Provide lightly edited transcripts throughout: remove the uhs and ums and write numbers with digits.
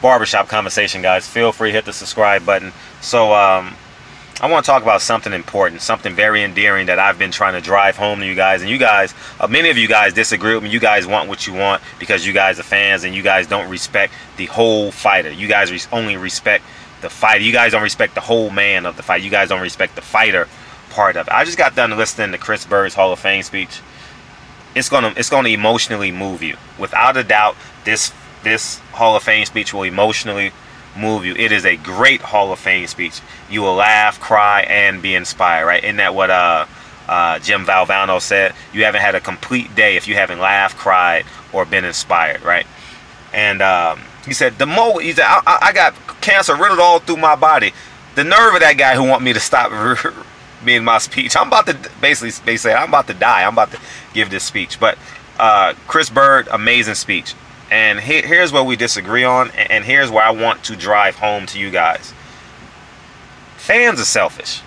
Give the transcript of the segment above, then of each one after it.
barbershop conversation, guys. Feel free to hit the subscribe button. So I want to talk about something important, something very endearing that I've been trying to drive home to you guys. And you guys, many of you guys disagree with me. You guys want what you want because you guys are fans and you guys don't respect the whole fighter. You guys only respect the fighter. You guys don't respect the whole man of the fight. You guys don't respect the fighter part of it. I just got done listening to Chris Byrd's Hall of Fame speech. It's gonna emotionally move you. Without a doubt, this Hall of Fame speech will emotionally move you. It is a great Hall of Fame speech. You will laugh, cry, and be inspired, right? Isn't that what Jim Valvano said? You haven't had a complete day if you haven't laughed, cried, or been inspired, right? And he said, he said, I got cancer riddled all through my body. The nerve of that guy who want me to stop me in my speech. I'm about to basically say I'm about to die. I'm about to give this speech. But Chris Byrd, amazing speech. And here's what we disagree on, and here's where I want to drive home to you guys. Fans are selfish.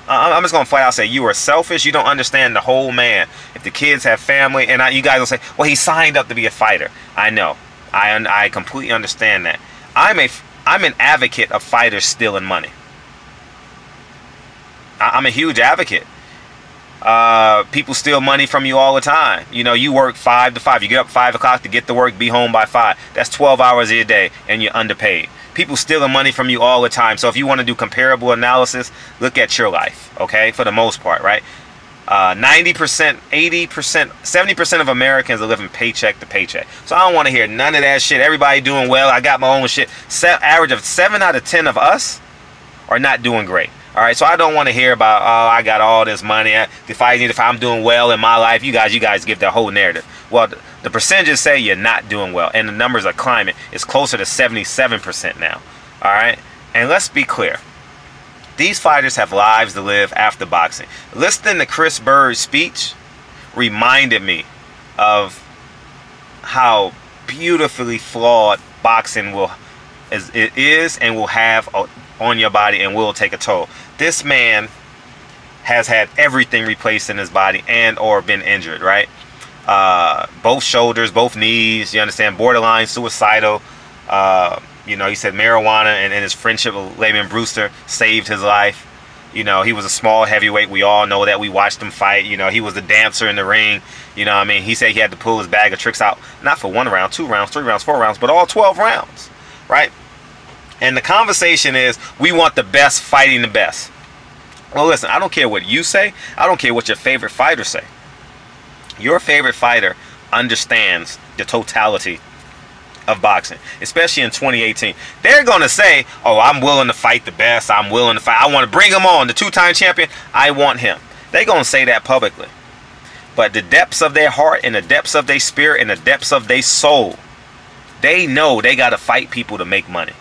I'm just going to flat out say you are selfish. You don't understand the whole man. If the kids have family, and you guys will say, well, he signed up to be a fighter. I know. I completely understand that. I'm an advocate of fighters stealing money. I'm a huge advocate. People steal money from you all the time. You know, you work 5 to 5. You get up 5 o'clock to get to work, be home by 5. That's 12 hours a day, and you're underpaid. People stealing money from you all the time. So if you want to do comparable analysis, look at your life, okay? For the most part, right? 90%, 80%, 70% of Americans are living paycheck to paycheck. So I don't want to hear none of that shit. Everybody doing well. I got my own shit. Average of 7 out of 10 of us are not doing great. All right, so I don't want to hear about, oh, I got all this money. If I'm doing well in my life, you guys give the whole narrative. Well, the percentages say you're not doing well, and the numbers are climbing. It's closer to 77% now. All right, and let's be clear. These fighters have lives to live after boxing. Listening to Chris Byrd's speech reminded me of how beautifully flawed boxing is and will have on your body and will take a toll. This man has had everything replaced in his body and or been injured, right? Both shoulders, both knees, you understand, borderline suicidal. You know, he said marijuana and his friendship with Layman Brewster saved his life. You know, he was a small heavyweight. We all know that. We watched him fight. You know, he was the dancer in the ring. You know what I mean? He said he had to pull his bag of tricks out, not for 1 round, 2 rounds, 3 rounds, 4 rounds, but all 12 rounds, right? And the conversation is, we want the best fighting the best. Well, listen, I don't care what you say. I don't care what your favorite fighters say. Your favorite fighter understands the totality of boxing, especially in 2018. They're going to say, oh, I'm willing to fight the best. I'm willing to fight. I want to bring him on. The 2-time champion, I want him. They're going to say that publicly. But the depths of their heart and the depths of their spirit and the depths of their soul, they know they got to fight people to make money.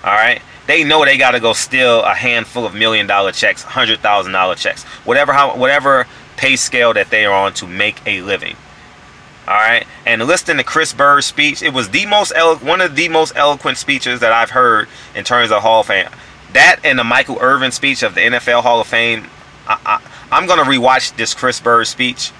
All right, they know they got to go steal a handful of $1 million checks, $100,000 checks, whatever pay scale that they are on to make a living. All right, and listening to Chris Byrd's speech, it was one of the most eloquent speeches that I've heard in terms of Hall of Fame. That and the Michael Irvin speech of the NFL Hall of Fame. I'm gonna rewatch this Chris Byrd speech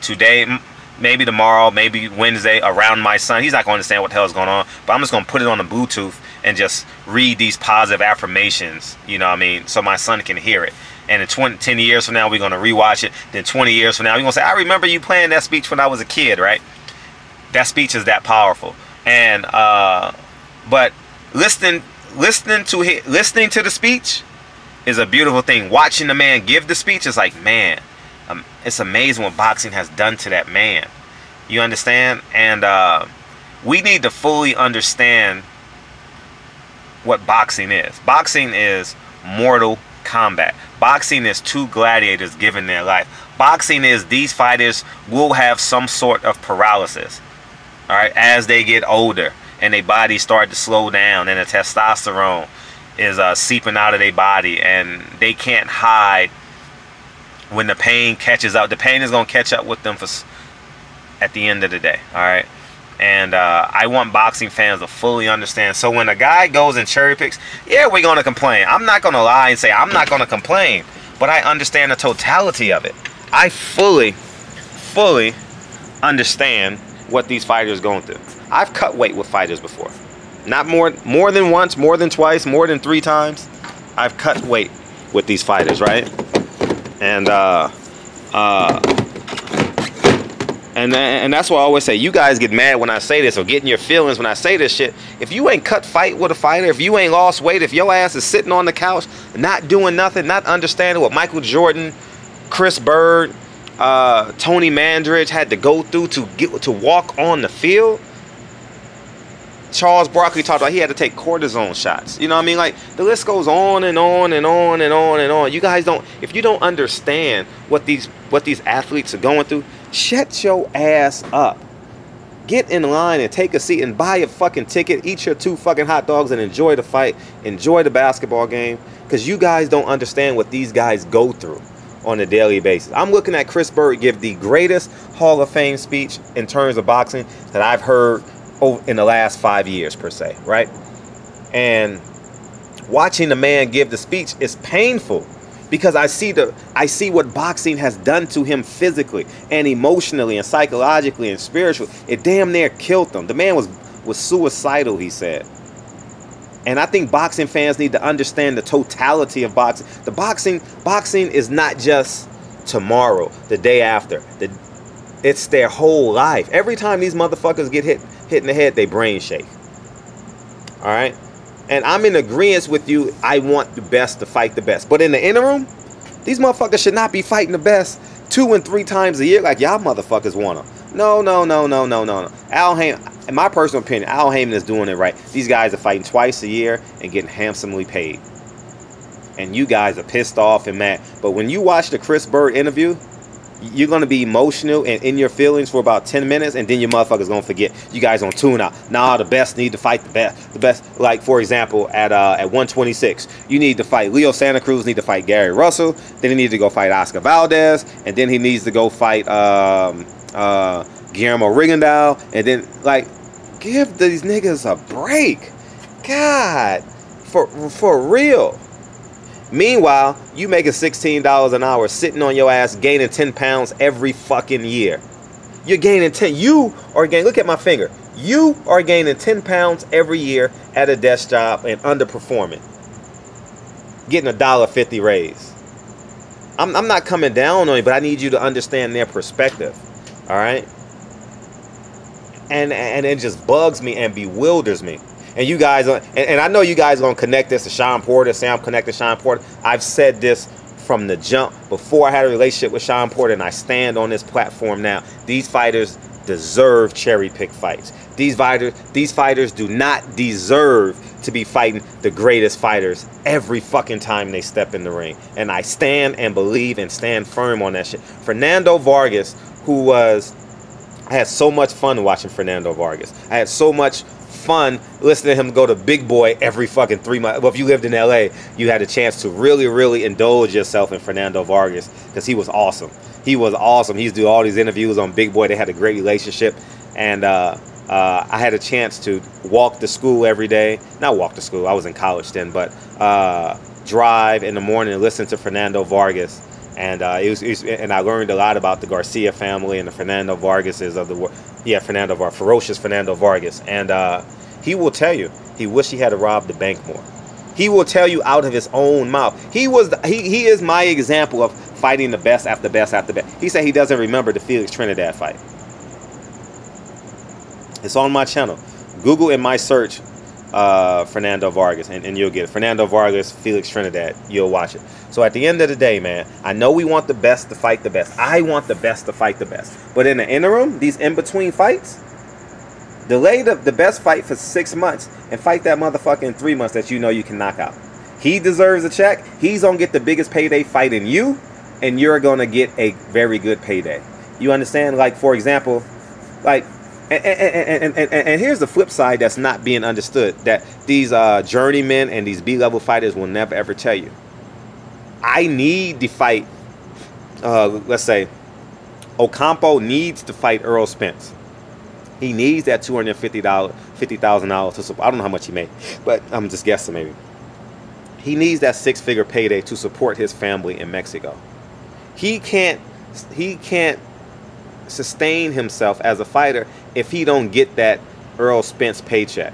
today. Maybe tomorrow, maybe Wednesday, around my son. He's not going to understand what the hell is going on, but I'm just going to put it on the Bluetooth and just read these positive affirmations, you know what I mean, so my son can hear it. And in 10 years from now, we're going to rewatch it. Then 20 years from now, we're going to say, I remember you playing that speech when I was a kid, right? That speech is that powerful. And, but listening to the speech is a beautiful thing. Watching the man give the speech is like, man, it's amazing what boxing has done to that man. You understand? And we need to fully understand what boxing is. Boxing is mortal combat. Boxing is 2 gladiators giving their life. Boxing is these fighters will have some sort of paralysis, all right, as they get older and their bodies start to slow down and the testosterone is seeping out of their body and they can't hide. When the pain catches up, the pain is going to catch up with them at the end of the day, all right? And I want boxing fans to fully understand. So when a guy goes and cherry picks, yeah, we're going to complain. I'm not going to lie and say I'm not going to complain, but I understand the totality of it. I fully understand what these fighters are going through. I've cut weight with fighters before. Not more than once, more than twice, more than 3 times. I've cut weight with these fighters, right? And that's why I always say, you guys get mad when I say this, or get in your feelings when I say this shit. If you ain't cut fight with a fighter, if you ain't lost weight, if your ass is sitting on the couch, not doing nothing, not understanding what Michael Jordan, Chris Byrd, Tony Mandridge had to go through to walk on the field. Charles Barkley talked about he had to take cortisone shots. You know what I mean? Like, the list goes on and on and on and on and on. You guys don't, if you don't understand what these athletes are going through, shut your ass up. Get in line and take a seat and buy a fucking ticket, eat your 2 fucking hot dogs and enjoy the fight, enjoy the basketball game, because you guys don't understand what these guys go through on a daily basis. I'm looking at Chris Byrd give the greatest Hall of Fame speech in terms of boxing that I've heard in the last 5 years, per se, right? And watching the man give the speech is painful, because I see what boxing has done to him physically and emotionally and psychologically and spiritually. It damn near killed him. The man was suicidal, he said. And I think boxing fans need to understand the totality of boxing. Boxing is not just tomorrow, the day after. It's their whole life. Every time these motherfuckers get hit in the head, they brain shake. All right? And I'm in agreement with you. I want the best to fight the best. But in the interim, these motherfuckers should not be fighting the best 2 and 3 times a year like y'all motherfuckers want them. No. Al Heyman, in my personal opinion, Al Heyman is doing it right. These guys are fighting twice a year and getting handsomely paid. And you guys are pissed off and mad. But when you watch the Chris Byrd interview, you're going to be emotional and in your feelings for about 10 minutes, and then your motherfuckers going to forget. You guys going to tune out. Nah, the best need to fight the best. The best, like, for example, at 126, you need to fight Leo Santa Cruz, need to fight Gary Russell, then he needs to go fight Oscar Valdez, and then he needs to go fight Guillermo Rigondeaux, and then, like, give these niggas a break. God, for real. Meanwhile, you making $16 an hour sitting on your ass gaining 10 pounds every fucking year. You're gaining 10. You are gaining, look at my finger. You are gaining 10 pounds every year at a desk job and underperforming. Getting $1.50 raise. I'm not coming down on you, but I need you to understand their perspective. All right? And it just bugs me and bewilders me. And you guys, and I know you guys are going to connect this to Sean Porter, say I'm connected to Sean Porter. I've said this from the jump before I had a relationship with Sean Porter, and I stand on this platform now. These fighters deserve cherry-pick fights. These fighters do not deserve to be fighting the greatest fighters every fucking time they step in the ring. And I stand and believe and stand firm on that shit. Fernando Vargas, I had so much fun watching Fernando Vargas. I had so much fun listening to him go to Big Boy every fucking 3 months. Well, if you lived in LA, you had a chance to really, really indulge yourself in Fernando Vargas, because he was awesome. He was awesome. He used to do all these interviews on Big Boy. They had a great relationship. And I had a chance to walk to school every day. Not walk to school. I was in college then, but drive in the morning and listen to Fernando Vargas. And and I learned a lot about the Garcia family and the Fernando Vargases of the world. Yeah, ferocious Fernando Vargas. And he will tell you he wished he had robbed the bank more. He will tell you out of his own mouth. He is my example of fighting the best after best after best. He said he doesn't remember the Felix Trinidad fight. It's on my channel. Google in my search Fernando Vargas, and you'll get it. Fernando Vargas, Felix Trinidad. You'll watch it. So at the end of the day, man, I know we want the best to fight the best. I want the best to fight the best. But in the interim, these in-between fights, delay the best fight for 6 months and fight that motherfucker in 3 months that you know you can knock out. He deserves a check. He's going to get the biggest payday fighting you, and you're going to get a very good payday. You understand? Like, for example, like, and here's the flip side that's not being understood, that these journeymen and these B-level fighters will never ever tell you. I need to fight, let's say, Ocampo needs to fight Earl Spence. He needs that $50,000 to support. I don't know how much he made, but I'm just guessing maybe. He needs that 6-figure payday to support his family in Mexico. He can't sustain himself as a fighter if he don't get that Earl Spence paycheck.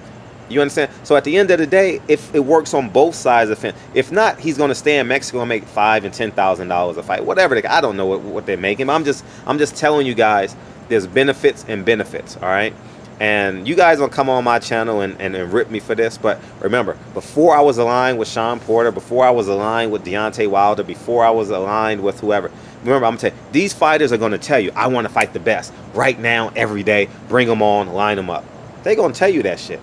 You understand? So at the end of the day, if it works on both sides of the fence, if not, he's going to stay in Mexico and make $5,000 and $10,000 a fight, whatever. I don't know what they're making. But I'm just telling you guys, there's benefits and benefits. All right. And you guys don't come on my channel and rip me for this. But remember, before I was aligned with Sean Porter, before I was aligned with Deontay Wilder, before I was aligned with whoever, remember, I'm going to tell you, these fighters are going to tell you, I want to fight the best right now, every day. Bring them on, line them up. They're going to tell you that shit.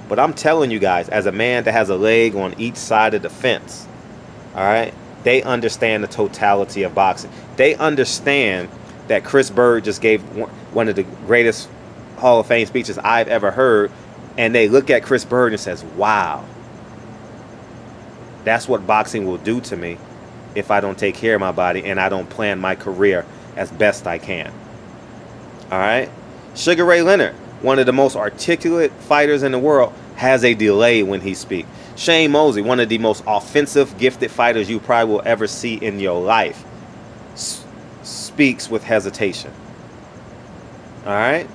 But I'm telling you guys, as a man that has a leg on each side of the fence, all right, they understand the totality of boxing. They understand that Chris Byrd just gave one of the greatest Hall of Fame speeches I've ever heard, and they look at Chris Byrd and says, wow, that's what boxing will do to me if I don't take care of my body and I don't plan my career as best I can. All right? Sugar Ray Leonard, one of the most articulate fighters in the world, has a delay when he speaks. Shane Mosley, one of the most offensive, gifted fighters you probably will ever see in your life, speaks with hesitation. All right?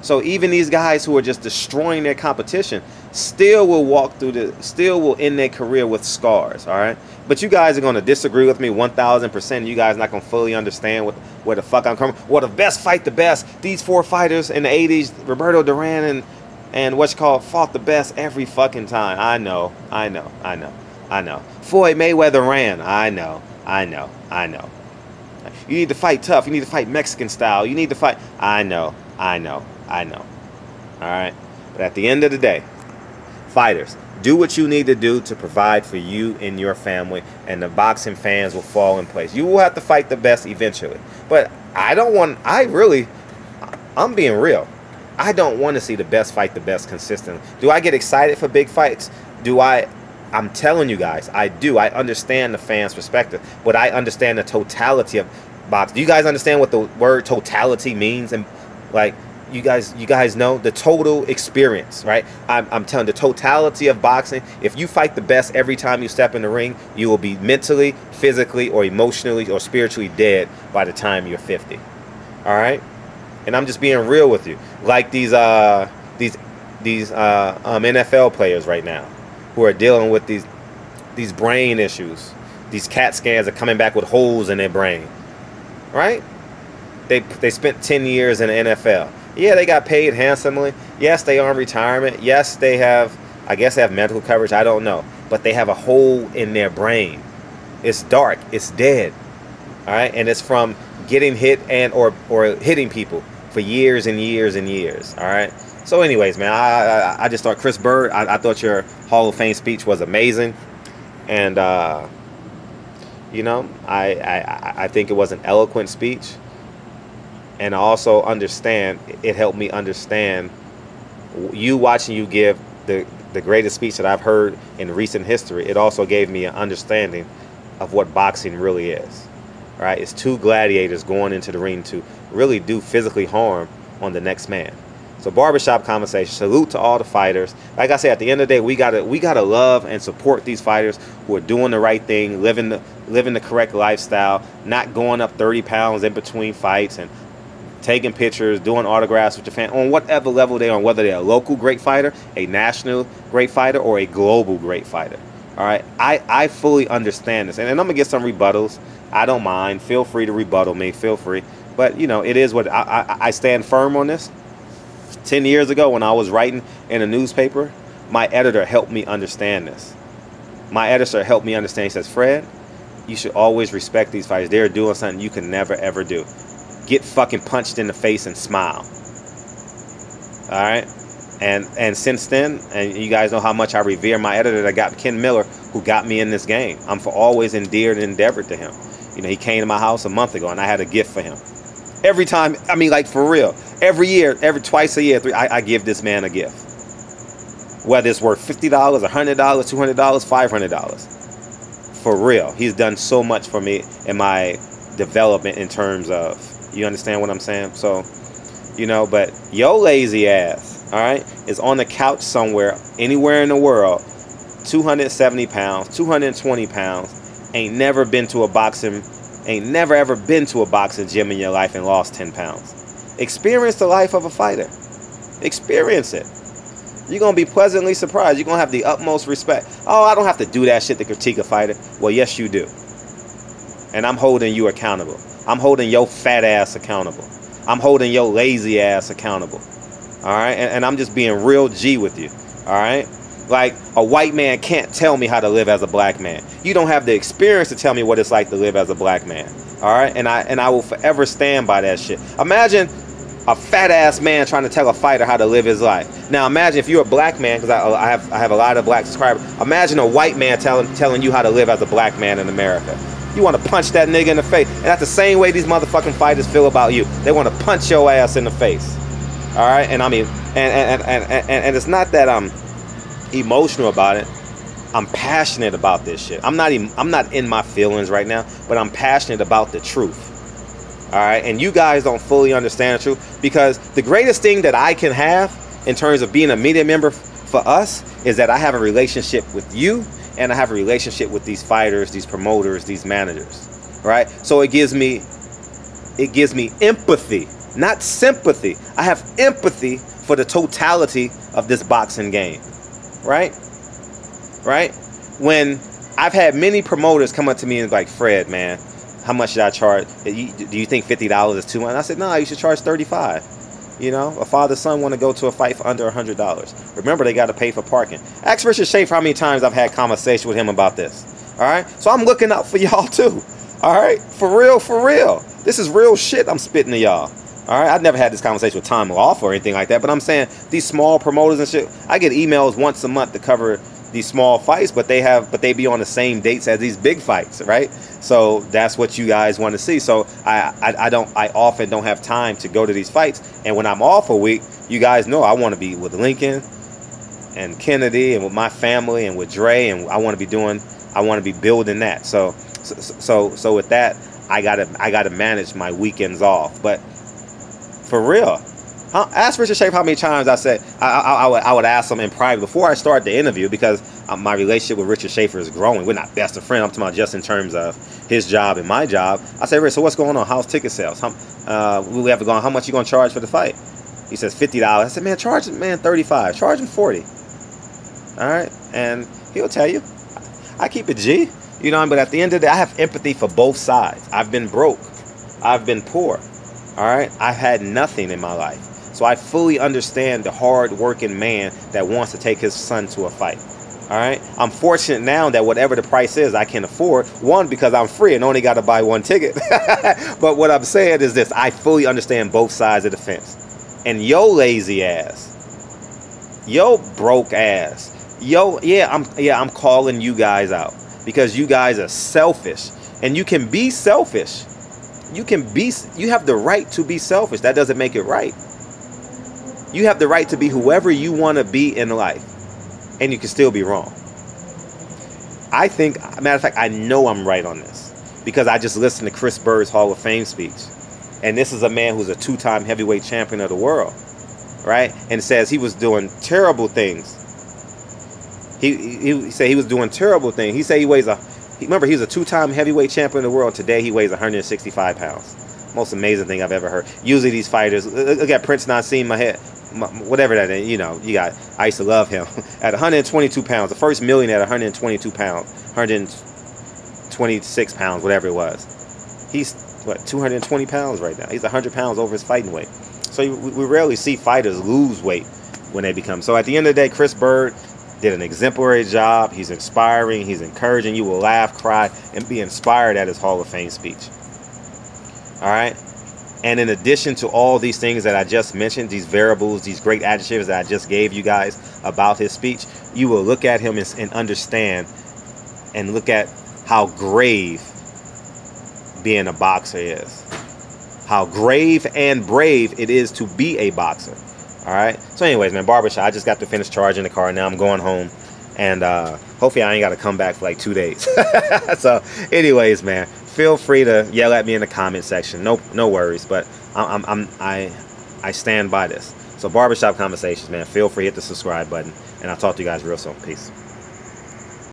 So even these guys who are just destroying their competition still will end their career with scars. All right? But you guys are going to disagree with me 1,000%. You guys are not going to fully understand where the fuck I'm coming. Well, the best fight the best. These 4 fighters in the 80s, Roberto Duran and what's called, fought the best every fucking time. I know. Floyd Mayweather ran. I know. You need to fight tough. You need to fight Mexican style. You need to fight. I know. All right? But at the end of the day, fighters, do what you need to do to provide for you and your family, and the boxing fans will fall in place. You will have to fight the best eventually. But I'm being real. I don't want to see the best fight the best consistently. Do I get excited for big fights? I'm telling you guys, I do. I understand the fans' perspective, but I understand the totality of boxing. Do you guys understand what the word totality means? And like, you guys know the total experience, right? I'm telling the totality of boxing. If you fight the best every time you step in the ring, you will be mentally, physically, or emotionally, or spiritually dead by the time you're 50. All right? And I'm just being real with you. Like these NFL players right now who are dealing with these brain issues. These CAT scans are coming back with holes in their brain, right? They spent 10 years in the NFL. Yeah, they got paid handsomely. Yes, they are in retirement. Yes, they have, I guess they have medical coverage. I don't know. But they have a hole in their brain. It's dark. It's dead. All right? And it's from getting hit or hitting people for years and years and years. All right? So anyways, man, I just thought Chris Byrd, I thought your Hall of Fame speech was amazing. And, you know, I think it was an eloquent speech. And I also understand, it helped me understand, you watching you give the greatest speech that I've heard in recent history. It also gave me an understanding of what boxing really is. All right? It's 2 gladiators going into the ring to really do physically harm on the next man. So barbershop conversation. Salute to all the fighters. Like I said, at the end of the day, we gotta love and support these fighters who are doing the right thing, living the correct lifestyle, not going up 30 pounds in between fights, and taking pictures, doing autographs with your fan on whatever level they're on, whether they're a local great fighter, a national great fighter, or a global great fighter. All right, I fully understand this, and I'm gonna get some rebuttals. I don't mind. Feel free to rebuttal me. Feel free. But you know, it is what I stand firm on this. 10 years ago, when I was writing in a newspaper, my editor helped me understand this. My editor helped me understand. He says, Fred, you should always respect these fighters. They're doing something you can never ever do. Get fucking punched in the face and smile. All right? And since then, and you guys know how much I revere my editor that got Ken Miller, who got me in this game. I'm for always endeared and endeavored to him. You know, he came to my house a month ago, and I had a gift for him. Every time, I mean, like for real. Every year, twice a year, I give this man a gift. Whether it's worth $50, $100, $200, $500. For real. He's done so much for me in my development in terms of, you understand what I'm saying? So, you know, but yo lazy ass, all right, is on the couch somewhere, anywhere in the world, 270 pounds, 220 pounds, ain't never ever been to a boxing gym in your life and lost 10 pounds. Experience the life of a fighter. Experience it. You're going to be pleasantly surprised. You're going to have the utmost respect. Oh, I don't have to do that shit to critique a fighter. Well, yes, you do. And I'm holding you accountable. I'm holding your fat ass accountable. I'm holding your lazy ass accountable. All right? And I'm just being real G with you. All right? Like, a white man can't tell me how to live as a black man. You don't have the experience to tell me what it's like to live as a black man. All right? And I will forever stand by that shit. Imagine a fat ass man trying to tell a fighter how to live his life. Now imagine if you're a black man, because I have a lot of black subscribers. Imagine a white man telling you how to live as a black man in America. You want to punch that nigga in the face. And that's the same way these motherfucking fighters feel about you. They want to punch your ass in the face. All right? And I mean, and it's not that I'm emotional about it. I'm passionate about this shit. I'm not in my feelings right now, but I'm passionate about the truth. All right, and you guys don't fully understand the truth, because the greatest thing that I can have in terms of being a media member for us is that I have a relationship with you, and I have a relationship with these fighters, these promoters, these managers. Right? So it gives me empathy, not sympathy. I have empathy for the totality of this boxing game. Right? Right? When I've had many promoters come up to me and be like, Fred, man, how much should I charge? Do you think $50 is too much? And I said, no, you should charge $35. You know, a father-son want to go to a fight for under $100. Remember, they got to pay for parking. Ask Richard Schaefer how many times I've had conversation with him about this. All right? So I'm looking out for y'all too. All right? For real, for real. This is real shit I'm spitting to y'all. All right? I've never had this conversation with Tom Law or anything like that, but I'm saying these small promoters and shit, I get emails once a month to cover these small fights, but they be on the same dates as these big fights, right? So that's what you guys want to see. So I often don't have time to go to these fights, and when I'm off a week, you guys know I want to be with Lincoln and Kennedy and with my family and with Dre, and I want to be building that. So with that, I gotta manage my weekends off. But for real, ask Richard Schaefer how many times I said I would ask him in private before I start the interview, because my relationship with Richard Schaefer is growing. We're not best of friends. I'm talking about just in terms of his job and my job. I said, Rich, so what's going on? How's ticket sales? We have to go on. How much you gonna charge for the fight? He says $50. I said, man, charge him, man, $35. Charge him $40. All right, and he'll tell you. I keep it G, you know. But at the end of the day, I have empathy for both sides. I've been broke. I've been poor. All right, I've had nothing in my life. So I fully understand the hard-working man that wants to take his son to a fight. All right? I'm fortunate now that whatever the price is, I can afford. One, because I'm free and only got to buy one ticket. But what I'm saying is this. I fully understand both sides of the fence. And yo lazy ass, yo broke ass, yo, I'm calling you guys out. Because you guys are selfish. And you can be selfish. You have the right to be selfish. That doesn't make it right. You have the right to be whoever you want to be in life, and you can still be wrong. I think, matter of fact, I know I'm right on this, because I just listened to Chris Byrd's Hall of Fame speech, and this is a man who's a 2-time heavyweight champion of the world, right? And says he was doing terrible things. He said he was doing terrible things. He said remember, he was a 2-time heavyweight champion of the world. Today he weighs 165 pounds. Most amazing thing I've ever heard. Usually these fighters, look at Prince Nassim Mahed, whatever that is, you know, I used to love him. At 122 pounds, the first million at 122 pounds, 126 pounds, whatever it was. He's, 220 pounds right now. He's 100 pounds over his fighting weight. So we rarely see fighters lose weight when they become. So at the end of the day, Chris Byrd did an exemplary job. He's inspiring. He's encouraging. You will laugh, cry, and be inspired at his Hall of Fame speech. All right? And in addition to all these things that I just mentioned, these variables, these great adjectives that I just gave you guys about his speech, you will look at him and understand and look at how grave being a boxer is. How grave and brave it is to be a boxer. All right? So anyways, man, barbershop, I just got to finish charging the car. Now I'm going home. And hopefully I ain't got to come back for like 2 days. So anyways, man, feel free to yell at me in the comment section. No worries, but I stand by this. So barbershop conversations, man, feel free to hit the subscribe button, and I'll talk to you guys real soon. Peace.